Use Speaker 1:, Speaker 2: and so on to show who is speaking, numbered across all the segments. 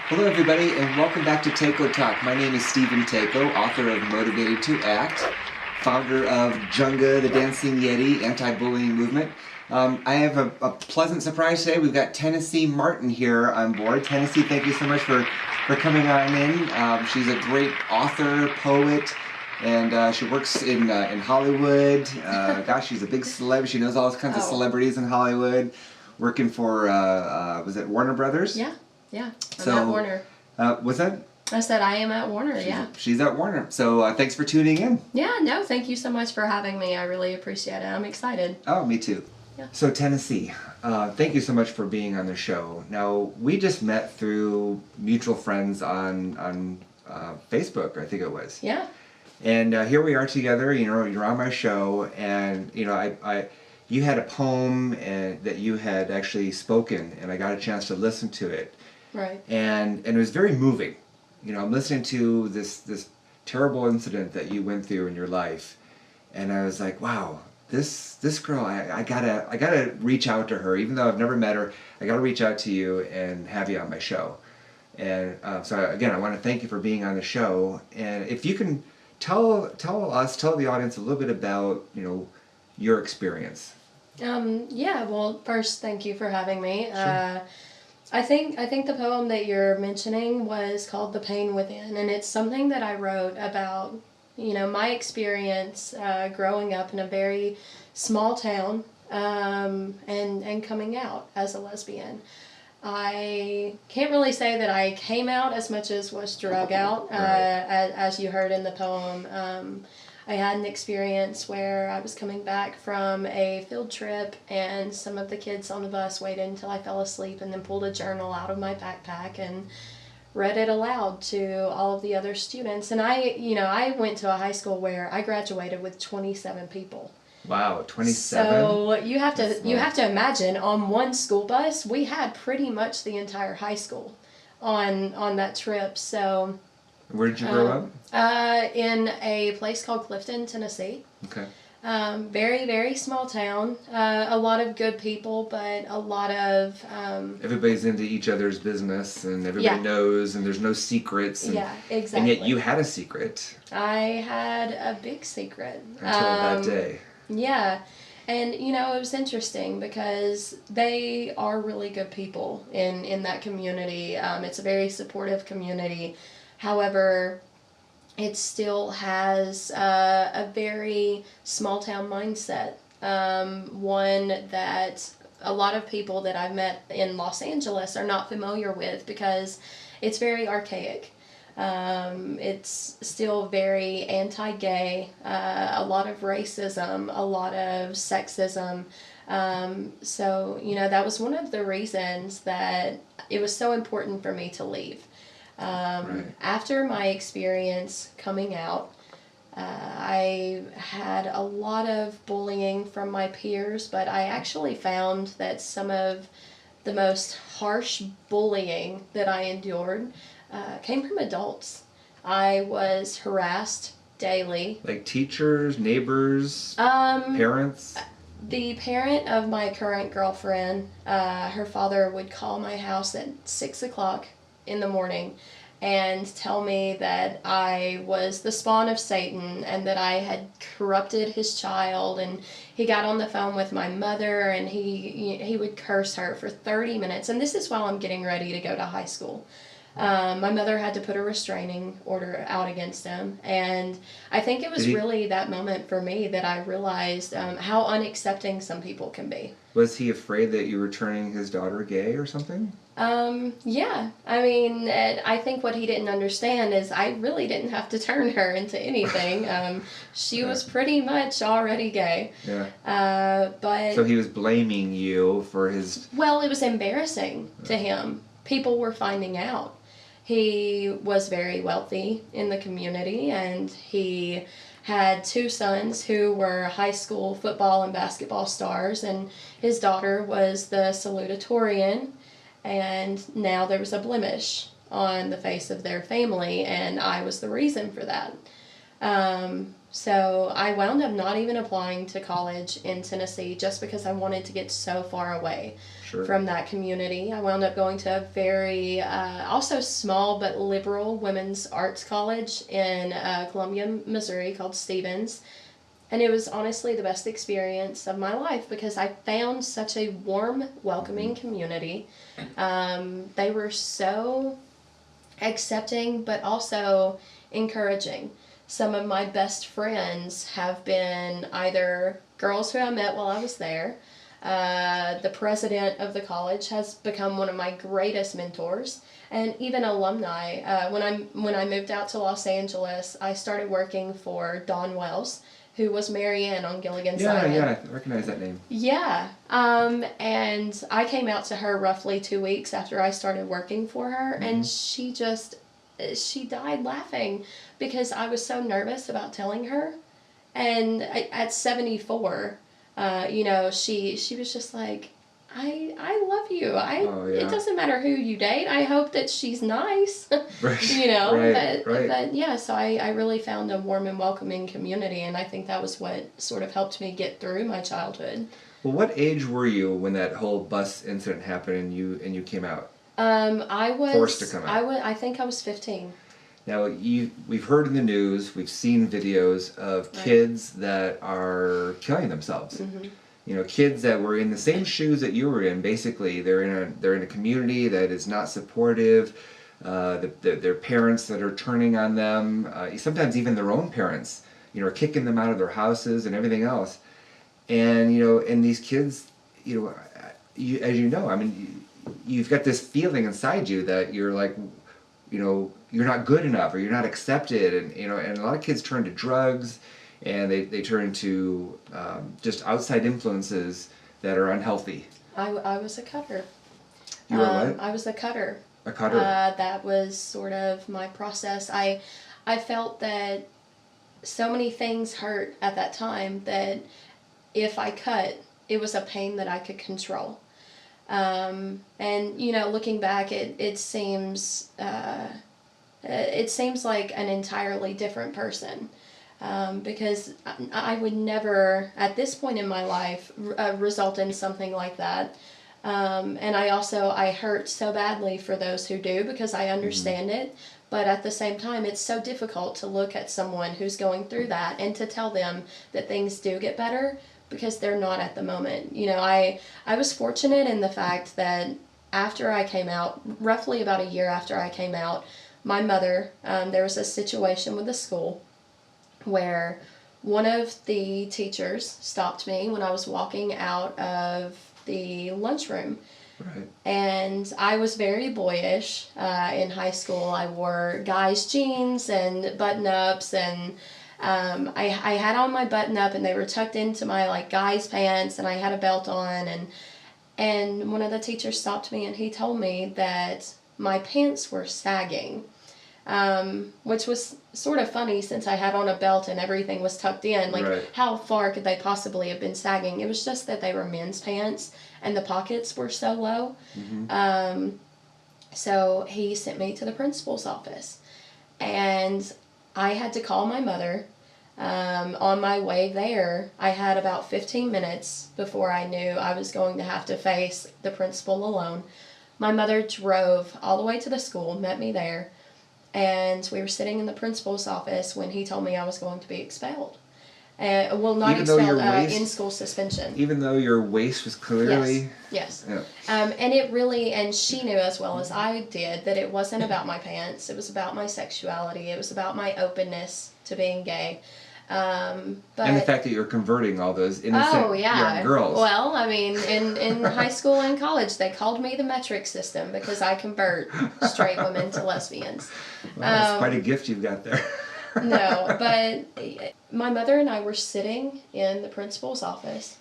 Speaker 1: Hello, everybody, and welcome back to Tako Talk. My name is Stephen Tako, author of Motivated to Act, founder of Junga, the Dancing Yeti anti-bullying movement. I have a pleasant surprise today. We've got Tennessee Martin here on board. Tennessee, thank you so much for coming on in. She's a great author, poet, and she works in Hollywood. Gosh, she's a big celeb. She knows all kinds of celebrities in Hollywood. Working for, was it Warner Brothers?
Speaker 2: Yeah, I'm at Warner.
Speaker 1: What's that?
Speaker 2: I said I am at Warner,
Speaker 1: She's at Warner. So thanks for tuning in.
Speaker 2: Yeah, no, thank you so much for having me. I really appreciate it. I'm excited.
Speaker 1: Oh, me too.
Speaker 2: Yeah.
Speaker 1: So Tennessee, thank you so much for being on the show. Now, we just met through mutual friends on Facebook, I think it was.
Speaker 2: Yeah.
Speaker 1: And here we are together, you're on my show, and, you had a poem that you had actually spoken, and I got a chance to listen to it.
Speaker 2: Right.
Speaker 1: And it was very moving. I'm listening to this terrible incident that you went through in your life, and I was like, wow, this girl, I gotta reach out to her, even though I've never met her. I gotta reach out to you and have you on my show. And so again, I want to thank you for being on the show. And if you can tell the audience a little bit about your experience.
Speaker 2: Yeah. Well, first, thank you for having me.
Speaker 1: Sure.
Speaker 2: I think the poem that you're mentioning was called "The Pain Within," and it's something that I wrote about, my experience growing up in a very small town, and coming out as a lesbian. I can't really say that I came out as much as was drug out,
Speaker 1: Right.
Speaker 2: as you heard in the poem. I had an experience where I was coming back from a field trip, and some of the kids on the bus waited until I fell asleep and then pulled a journal out of my backpack and read it aloud to all of the other students. And I went to a high school where I graduated with 27 people.
Speaker 1: Wow, 27.
Speaker 2: So you have to imagine, on one school bus we had pretty much the entire high school on that trip. So
Speaker 1: Where did you grow up?
Speaker 2: in a place called Clifton, Tennessee.
Speaker 1: Okay.
Speaker 2: Very, very small town. A lot of good people, but a lot of
Speaker 1: Everybody's into each other's business, and everybody knows, and there's no secrets. And,
Speaker 2: yeah, exactly.
Speaker 1: And yet you had a secret.
Speaker 2: I had a big secret.
Speaker 1: Until that day.
Speaker 2: Yeah. And, it was interesting because they are really good people in that community. It's a very supportive community. However, it still has a very small town mindset. One that a lot of people that I've met in Los Angeles are not familiar with because it's very archaic. It's still very anti-gay, a lot of racism, a lot of sexism. So, that was one of the reasons that it was so important for me to leave.
Speaker 1: Right.
Speaker 2: After my experience coming out, I had a lot of bullying from my peers, but I actually found that some of the most harsh bullying that I endured came from adults. I was harassed daily.
Speaker 1: Like teachers, neighbors, parents?
Speaker 2: The parent of my current girlfriend, her father would call my house at 6 o'clock in the morning and tell me that I was the spawn of Satan and that I had corrupted his child. And he got on the phone with my mother, and he would curse her for 30 minutes. And this is while I'm getting ready to go to high school. My mother had to put a restraining order out against him, and I think it was really that moment for me that I realized how unaccepting some people can be.
Speaker 1: Was he afraid that you were turning his daughter gay or something?
Speaker 2: Yeah. I mean, I think what he didn't understand is I really didn't have to turn her into anything. She was pretty much already gay.
Speaker 1: Yeah.
Speaker 2: But
Speaker 1: so he was blaming you for his...
Speaker 2: Well, it was embarrassing to him. People were finding out. He was very wealthy in the community, and he had 2 sons who were high school football and basketball stars, and his daughter was the salutatorian, and now there was a blemish on the face of their family, and I was the reason for that. So I wound up not even applying to college in Tennessee just because I wanted to get so far away
Speaker 1: Sure.
Speaker 2: from that community. I wound up going to a very, also small but liberal women's arts college in Columbia, Missouri called Stevens. And it was honestly the best experience of my life because I found such a warm, welcoming community. They were so accepting but also encouraging. Some of my best friends have been either girls who I met while I was there. The president of the college has become one of my greatest mentors, and even alumni. When I moved out to Los Angeles, I started working for Dawn Wells, who was Mary Ann on Gilligan's Island.
Speaker 1: Yeah, I recognize that name.
Speaker 2: Yeah, and I came out to her roughly 2 weeks after I started working for her, and she died laughing because I was so nervous about telling her. And at 74, she was just like, I love you. It doesn't matter who you date. I hope that she's nice.
Speaker 1: Right.
Speaker 2: But yeah, so I really found a warm and welcoming community, and I think that was what sort of helped me get through my childhood.
Speaker 1: Well, what age were you when that whole bus incident happened and you came out?
Speaker 2: I was
Speaker 1: forced to come out.
Speaker 2: I think I was 15.
Speaker 1: Now, we've heard in the news, we've seen videos of kids that are killing themselves. Mm-hmm. Kids that were in the same shoes that you were in. Basically, they're in a community that is not supportive. Their parents that are turning on them. Sometimes even their own parents, are kicking them out of their houses and everything else. And and these kids, as you know, I mean, you've got this feeling inside you that you're like, you're not good enough or you're not accepted, and a lot of kids turn to drugs, and they turn to just outside influences that are unhealthy.
Speaker 2: I was a cutter.
Speaker 1: You were what?
Speaker 2: I was a cutter.
Speaker 1: A cutter.
Speaker 2: That was sort of my process. I felt that so many things hurt at that time that if I cut, it was a pain that I could control. And looking back, it seems like an entirely different person, because I would never, at this point in my life, result in something like that. And I hurt so badly for those who do because I understand it. But at the same time, it's so difficult to look at someone who's going through that and to tell them that things do get better because they're not at the moment. I was fortunate in the fact that after I came out, roughly about a year after I came out, my mother, there was a situation with the school where one of the teachers stopped me when I was walking out of the lunchroom.
Speaker 1: Right.
Speaker 2: And I was very boyish in high school. I wore guys' jeans and button-ups, and I had on my button-up, and they were tucked into my guys' pants, and I had a belt on, and one of the teachers stopped me, and he told me that my pants were sagging, which was sort of funny since I had on a belt and everything was tucked in. How far could they possibly have been sagging? It was just that they were men's pants, and the pockets were so low. Mm-hmm. So he sent me to the principal's office, and I had to call my mother. On my way there, I had about 15 minutes before I knew I was going to have to face the principal alone. My mother drove all the way to the school, met me there, and we were sitting in the principal's office when he told me I was going to be expelled. Not expelled, in-school suspension.
Speaker 1: Even though your waist was clearly...
Speaker 2: Yes.
Speaker 1: Yeah.
Speaker 2: And she knew as well as I did that it wasn't about my pants. It was about my sexuality. It was about my openness to being gay. And
Speaker 1: the fact that you're converting all those innocent young girls.
Speaker 2: Well, I mean, in high school and college, they called me the metric system because I convert straight women to lesbians.
Speaker 1: Wow, that's quite a gift you've got there.
Speaker 2: No, but my mother and I were sitting in the principal's office,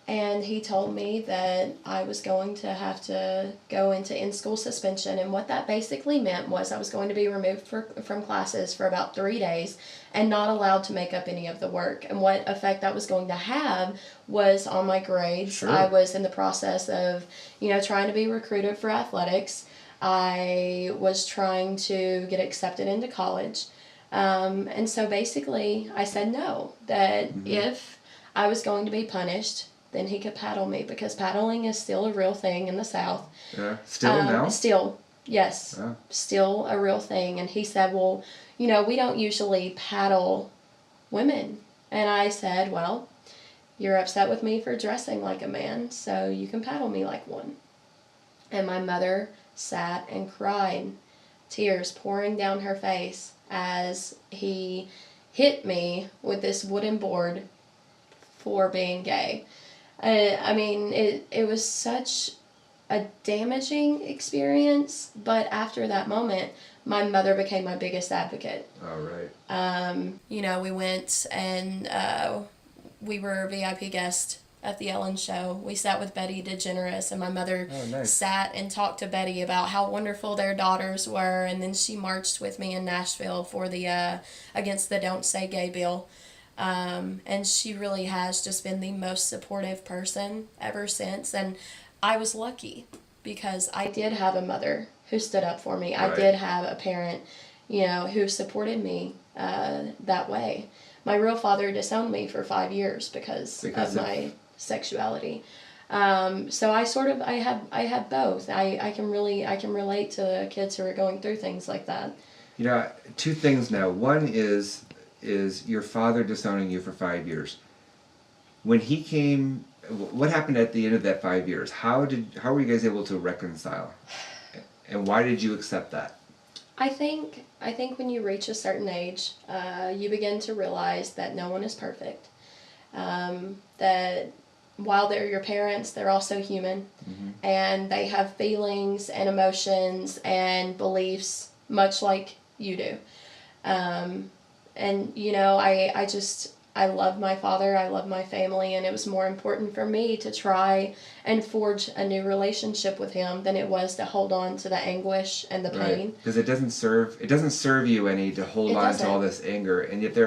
Speaker 2: and he told me that I was going to have to go into in-school suspension, and what that basically meant was I was going to be removed from classes for about 3 days and not allowed to make up any of the work. And what effect that was going to have was on my grades.
Speaker 1: Sure.
Speaker 2: I was in the process of, trying to be recruited for athletics. I was trying to get accepted into college. And so basically I said no, that
Speaker 1: Mm-hmm.
Speaker 2: if I was going to be punished, then he could paddle me, because paddling is still a real thing in the South.
Speaker 1: Yeah. Still now?
Speaker 2: Still, yes,
Speaker 1: Oh.
Speaker 2: still a real thing. And he said, well, we don't usually paddle women. And I said, well, you're upset with me for dressing like a man, so you can paddle me like one. And my mother sat and cried, tears pouring down her face as he hit me with this wooden board for being gay. I mean, it was such a damaging experience, but after that moment, my mother became my biggest advocate.
Speaker 1: All right.
Speaker 2: We went and we were VIP guest at the Ellen show. We sat with Betty DeGeneres, and my mother sat and talked to Betty about how wonderful their daughters were, and then she marched with me in Nashville for the against the Don't Say Gay bill. And she really has just been the most supportive person ever since. And I was lucky because I did have a mother who stood up for me.
Speaker 1: Right.
Speaker 2: I did have a parent, who supported me that way. My real father disowned me for 5 years because of my sexuality. So I have both. I can relate to kids who are going through things like that.
Speaker 1: Two things now. One is your father disowning you for 5 years. When he came, what happened at the end of that 5 years? How were you guys able to reconcile? And why did you accept that?
Speaker 2: I think when you reach a certain age, you begin to realize that no one is perfect. That while they're your parents, they're also human, and they have feelings and emotions and beliefs much like you do. I love my father, I love my family, and it was more important for me to try and forge a new relationship with him than it was to hold on to the anguish and the pain.
Speaker 1: Because it doesn't serve you any to hold on to all this anger. And yet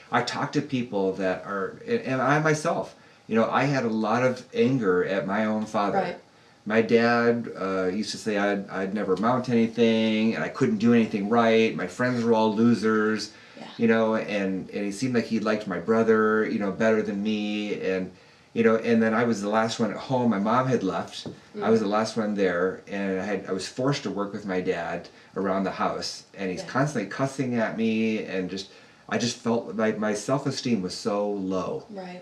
Speaker 1: I talk to people that are, and I myself, I had a lot of anger at my own father.
Speaker 2: Right.
Speaker 1: My dad used to say I'd never amount to anything, and I couldn't do anything right. My friends were all losers.
Speaker 2: Yeah.
Speaker 1: And he seemed like he liked my brother, better than me, and then I was the last one at home. My mom had left. I was the last one there, and I was forced to work with my dad around the house, and he's constantly cussing at me, and I just felt like my self-esteem was so low.
Speaker 2: Right.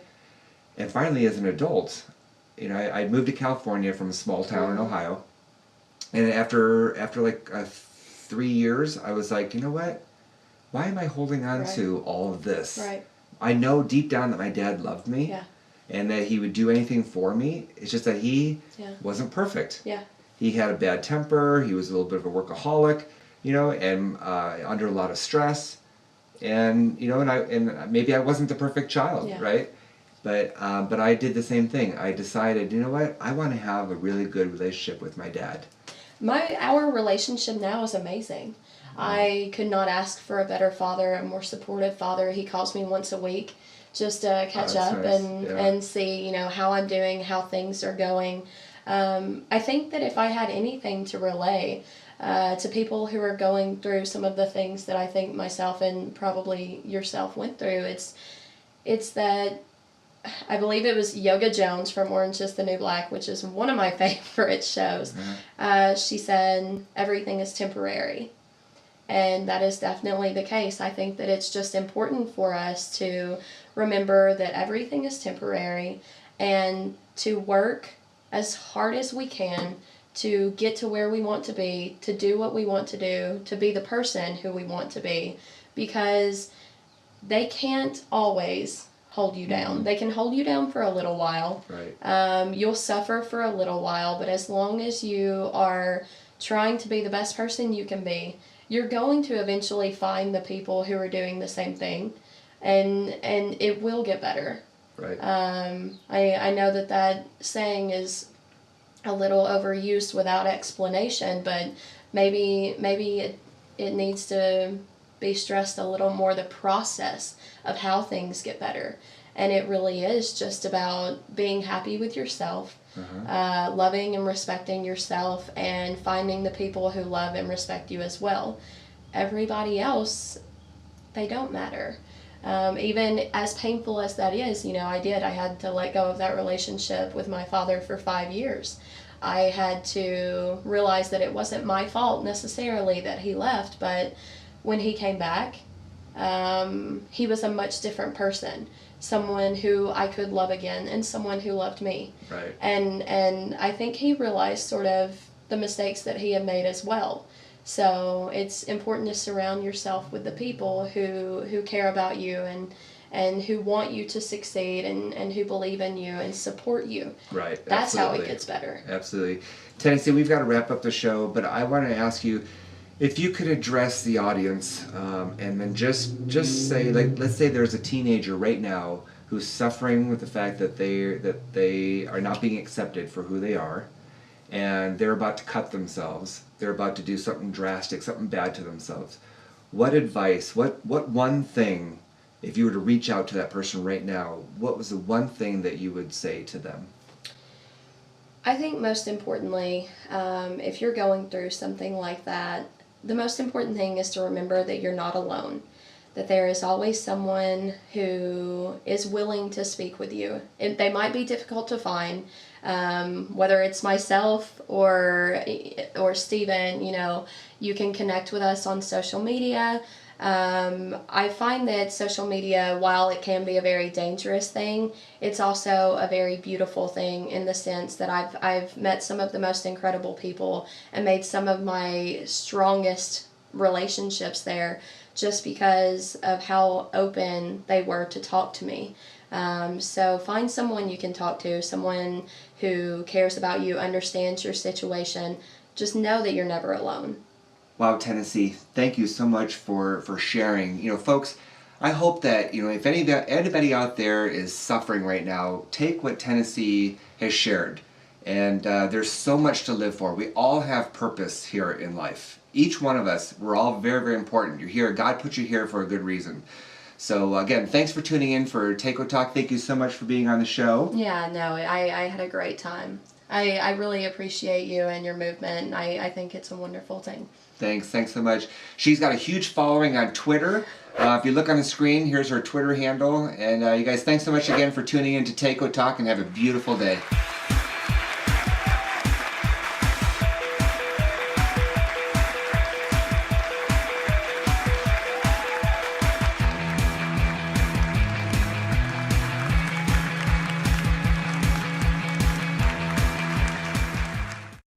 Speaker 1: And finally, as an adult, I moved to California from a small town in Ohio, and after like 3 years, I was like, you know what? Why am I holding on to all of this?
Speaker 2: Right.
Speaker 1: I know deep down that my dad loved me, and that he would do anything for me. It's just that he wasn't perfect.
Speaker 2: Yeah.
Speaker 1: He had a bad temper. He was a little bit of a workaholic, and under a lot of stress, and and maybe I wasn't the perfect child, right? But I did the same thing. I decided, you know what? I want to have a really good relationship with my dad.
Speaker 2: Our relationship now is amazing. I could not ask for a better father, a more supportive father. He calls me once a week just to catch up
Speaker 1: nice.
Speaker 2: and see, how I'm doing, how things are going. I think that if I had anything to relay to people who are going through some of the things that I think myself and probably yourself went through, it's that I believe it was Yoga Jones from Orange is the New Black, which is one of my favorite shows. She said, everything is temporary. And that is definitely the case. I think that it's just important for us to remember that everything is temporary and to work as hard as we can to get to where we want to be, to do what we want to do, to be the person who we want to be, because they can't always hold you down. They can hold you down for a little while.
Speaker 1: Right.
Speaker 2: You'll suffer for a little while, but as long as you are trying to be the best person you can be, you're going to eventually find the people who are doing the same thing, and it will get better.
Speaker 1: Right.
Speaker 2: I know that saying is a little overused without explanation, but maybe it needs to be stressed a little more, the process of how things get better. And it really is just about being happy with yourself, loving and respecting yourself, and finding the people who love and respect you as well. Everybody else they don't matter. Even as painful as that is, I had to let go of that relationship with my father for 5 years. I had to realize that it wasn't my fault necessarily that he left, but when he came back, he was a much different person, someone who I could love again, and someone who loved me.
Speaker 1: Right.
Speaker 2: And I think he realized sort of the mistakes that he had made as well. So it's important to surround yourself with the people who care about you and who want you to succeed and who believe in you and support you.
Speaker 1: Right.
Speaker 2: That's
Speaker 1: Absolutely.
Speaker 2: how it gets better.
Speaker 1: Absolutely. Tennessee, we've got to wrap up the show, but I want to ask you if you could address the audience and then just say, like, let's say there's a teenager right now who's suffering with the fact that they are not being accepted for who they are, and they're about to cut themselves. They're about to do something drastic, something bad to themselves. What advice, what one thing, if you were to reach out to that person right now, what was the one thing that you would say to them?
Speaker 2: I think most importantly, if you're going through something like that, the most important thing is to remember that you're not alone, that there is always someone who is willing to speak with you. They might be difficult to find, whether it's myself or Stephen. You can connect with us on social media. I find that social media, while it can be a very dangerous thing, it's also a very beautiful thing in the sense that I've met some of the most incredible people and made some of my strongest relationships there just because of how open they were to talk to me. So find someone you can talk to, someone who cares about you, understands your situation. Just know that you're never alone.
Speaker 1: Wow, Tennessee, thank you so much for sharing. Folks, I hope that, if anybody out there is suffering right now, take what Tennessee has shared. And there's so much to live for. We all have purpose here in life. Each one of us, we're all very, very important. You're here. God put you here for a good reason. So again, thanks for tuning in for Tako Talk. Thank you so much for being on the show.
Speaker 2: Yeah, no, I had a great time. I really appreciate you and your movement. I think it's a wonderful thing.
Speaker 1: Thanks so much. She's got a huge following on Twitter. If you look on the screen, here's her Twitter handle. And you guys, thanks so much again for tuning in to Tako Talk, and have a beautiful day.